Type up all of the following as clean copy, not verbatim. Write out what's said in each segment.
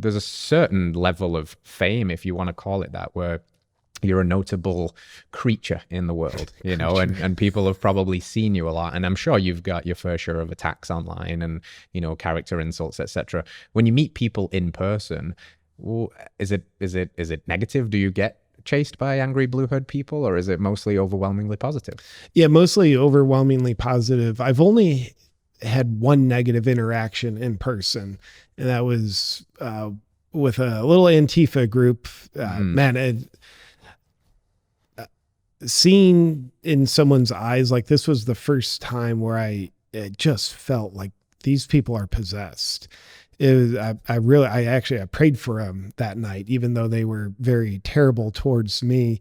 there's a certain level of fame, if you want to call it that, where you're a notable creature in the world, and people have probably seen you a lot. And I'm sure you've got your fair share of attacks online and, character insults, etc. When you meet people in person, is it negative? Do you get chased by angry blue hood people, or is it mostly overwhelmingly positive? Yeah, mostly overwhelmingly positive. I've only had one negative interaction in person, and that was with a little Antifa group. Man, seeing in someone's eyes, like this was the first time where it just felt like these people are possessed. It was, I prayed for them that night, even though they were very terrible towards me.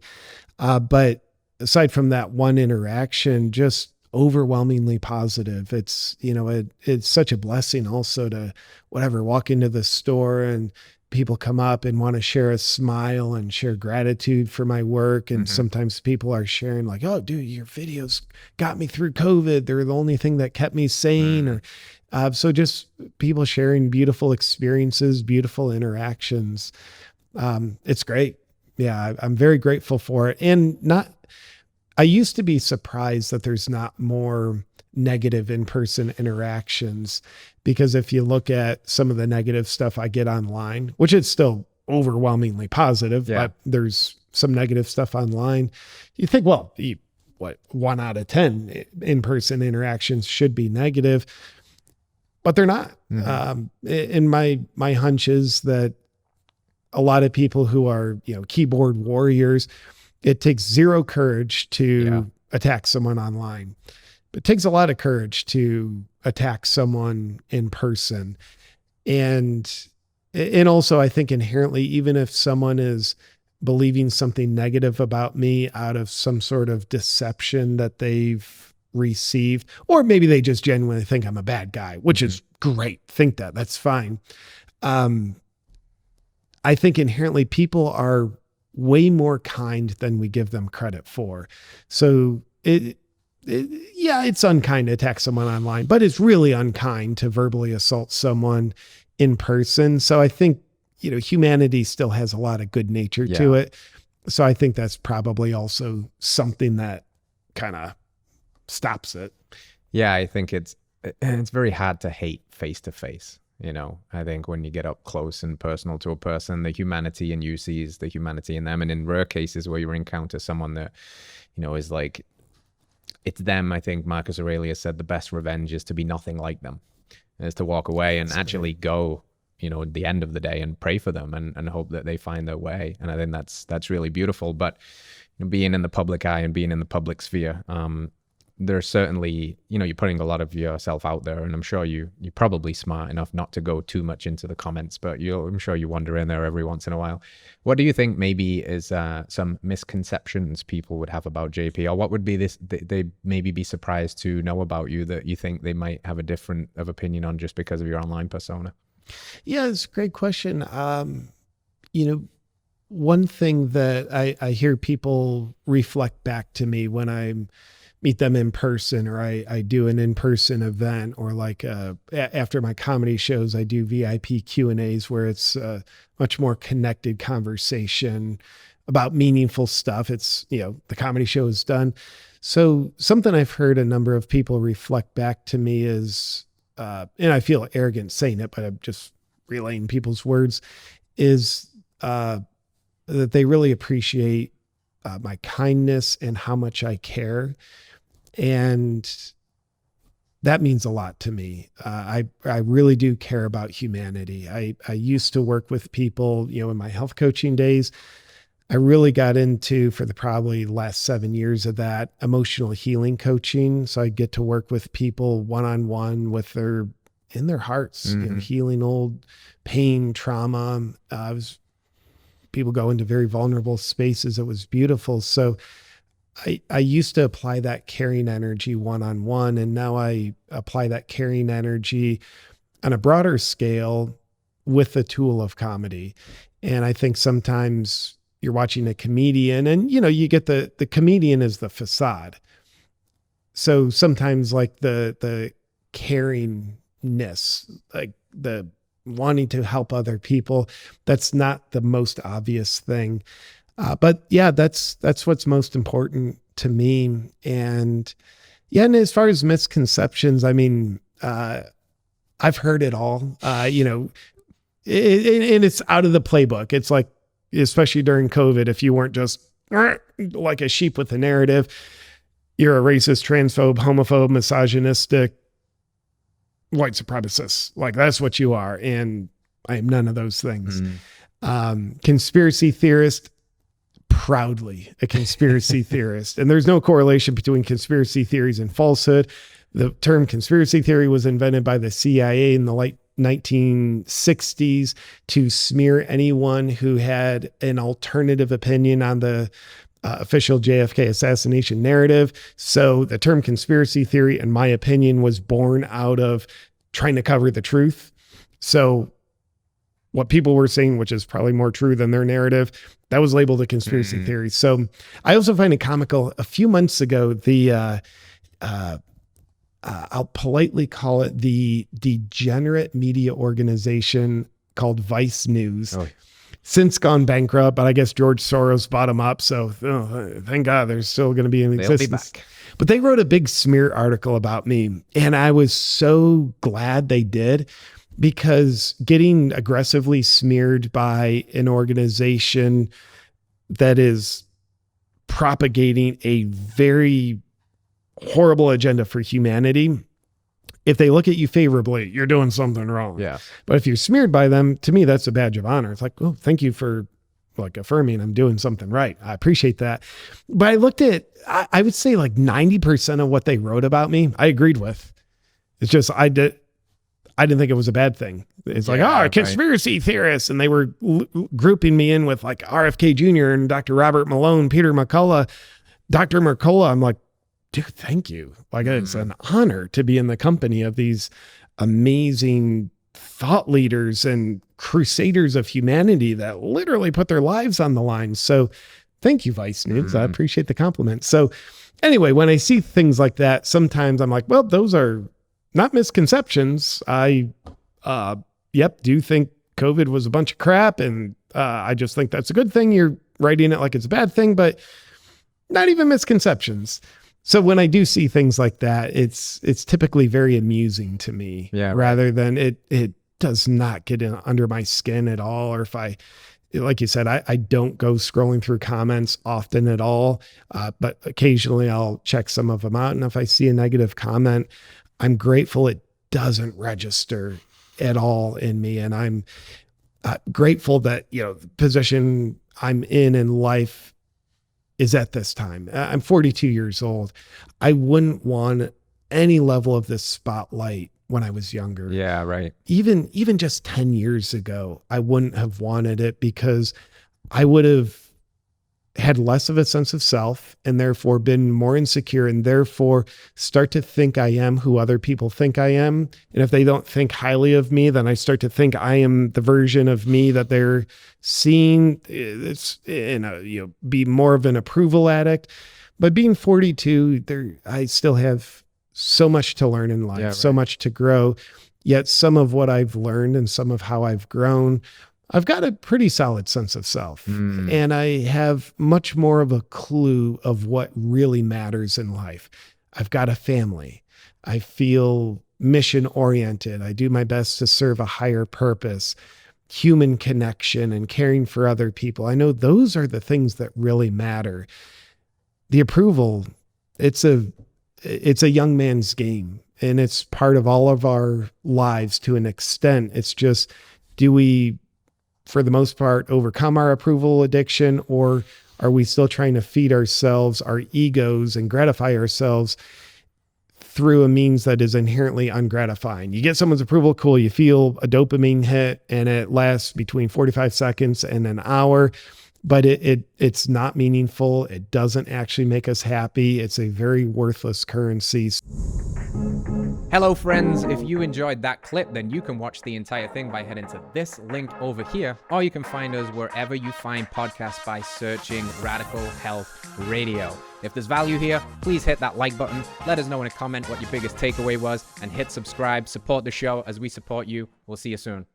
But aside from that one interaction, just overwhelmingly positive. It's, it's such a blessing also to walk into the store and people come up and want to share a smile and share gratitude for my work. And sometimes people are sharing like, oh, dude, your videos got me through COVID. They're the only thing that kept me sane. Or so just people sharing beautiful experiences, beautiful interactions. It's great. Yeah, I'm very grateful for it. And I used to be surprised that there's not more negative in-person interactions, because if you look at some of the negative stuff I get online, which is still overwhelmingly positive, but there's some negative stuff online. You think, well, 1 out of 10 in-person interactions should be negative, but they're not. And my hunch is that a lot of people who are, keyboard warriors, it takes zero courage to attack someone online. It takes a lot of courage to attack someone in person. And also I think inherently, even if someone is believing something negative about me out of some sort of deception that they've received, or maybe they just genuinely think I'm a bad guy, which is great. Think that's fine. I think inherently people are way more kind than we give them credit for. So it's unkind to attack someone online, but it's really unkind to verbally assault someone in person. So I think, humanity still has a lot of good nature to it. So I think that's probably also something that kind of stops it. Yeah, I think it's very hard to hate face to face. I think when you get up close and personal to a person, the humanity in you sees the humanity in them. And in rare cases where you encounter someone that, is like, it's them. I think Marcus Aurelius said the best revenge is to be nothing like them, is to walk away and actually go, at the end of the day and pray for them and hope that they find their way. And I think that's really beautiful. But being in the public eye and being in the public sphere, there's certainly, you're putting a lot of yourself out there, and I'm sure you're probably smart enough not to go too much into the comments, but I'm sure you wander in there every once in a while. What do you think maybe is some misconceptions people would have about JP, or what would be they maybe be surprised to know about you that you think they might have a different of opinion on just because of your online persona? Yeah, it's a great question. One thing that I hear people reflect back to me when I'm meet them in person, or I do an in-person event, or like after my comedy shows, I do VIP Q&As where it's a much more connected conversation about meaningful stuff. It's, the comedy show is done. So something I've heard a number of people reflect back to me is, and I feel arrogant saying it, but I'm just relaying people's words, is that they really appreciate my kindness and how much I care. And that means a lot to me. I really do care about humanity. I used to work with people, in my health coaching days. I really got into, for the probably last 7 years of that, emotional healing coaching. So I get to work with people one-on-one with in their hearts, healing old pain, trauma. People go into very vulnerable spaces. It was beautiful. So I used to apply that caring energy one-on-one, and now I apply that caring energy on a broader scale with the tool of comedy. And I think sometimes you're watching a comedian and, you get the comedian is the facade. So sometimes like the caringness, like the wanting to help other people. That's not the most obvious thing. But yeah, that's what's most important to me. And yeah, and as far as misconceptions, I mean, I've heard it all, and it's out of the playbook. It's like, especially during COVID, if you weren't just like a sheep with a narrative, you're a racist, transphobe, homophobe, misogynistic, white supremacist. Like, that's what you are. And I am none of those things. Conspiracy theorist, proudly a conspiracy theorist. And there's no correlation between conspiracy theories and falsehood. The term conspiracy theory was invented by the CIA in the late 1960s to smear anyone who had an alternative opinion on the official JFK assassination narrative. So the term conspiracy theory, in my opinion, was born out of trying to cover the truth. So what people were saying, which is probably more true than their narrative, that was labeled a conspiracy theory. So I also find it comical. A few months ago, I'll politely call it the degenerate media organization called Vice News. Since gone bankrupt, but I guess George Soros bought them up. So thank God they're still going to be in existence. Be back. But they wrote a big smear article about me. And I was so glad they did, because getting aggressively smeared by an organization that is propagating a very horrible agenda for humanity, if they look at you favorably, you're doing something wrong. Yeah. But if you're smeared by them, to me, that's a badge of honor. It's like, oh, thank you for like affirming I'm doing something right. I appreciate that. But I looked at, I would say like 90% of what they wrote about me, I agreed with. It's just, I didn't think it was a bad thing. It's like, conspiracy theorists. And they were grouping me in with like RFK Jr. and Dr. Robert Malone, Peter McCullough, Dr. Mercola. I'm like, dude, thank you. Like, it's an honor to be in the company of these amazing thought leaders and crusaders of humanity that literally put their lives on the line. So thank you, Vice News. I appreciate the compliment. So anyway, when I see things like that, sometimes I'm like, well, those are not misconceptions. I, do think COVID was a bunch of crap. And I just think that's a good thing. You're writing it like it's a bad thing, but not even misconceptions. So when I do see things like that, it's typically very amusing to me, rather than it does not get in under my skin at all. Or if like you said, I don't go scrolling through comments often at all, but occasionally I'll check some of them out. And if I see a negative comment, I'm grateful it doesn't register at all in me. And I'm grateful that, the position I'm in life is at this time. I'm 42 years old. I wouldn't want any level of this spotlight when I was younger. Yeah, right. Even just 10 years ago, I wouldn't have wanted it, because I would have had less of a sense of self and therefore been more insecure, and therefore start to think I am who other people think I am. And if they don't think highly of me, then I start to think I am the version of me that they're seeing. It's, be more of an approval addict. But being 42, I still have so much to learn in life, so much to grow. Yet some of what I've learned and some of how I've grown, I've got a pretty solid sense of self, and I have much more of a clue of what really matters in life. I've got a family. I feel mission oriented. I do my best to serve a higher purpose, human connection, and caring for other people. I know those are the things that really matter. The approval, it's a young man's game, and it's part of all of our lives to an extent. It's just, do we, for the most part, overcome our approval addiction, or are we still trying to feed ourselves, our egos, and gratify ourselves through a means that is inherently ungratifying? You get someone's approval, cool. You feel a dopamine hit, and it lasts between 45 seconds and an hour, but it's not meaningful. It doesn't actually make us happy. It's a very worthless currency. Hello friends, if you enjoyed that clip, then you can watch the entire thing by heading to this link over here, or you can find us wherever you find podcasts by searching Radical Health Radio. If there's value here, please hit that like button, let us know in a comment what your biggest takeaway was, and hit subscribe. Support the show as we support you. We'll see you soon.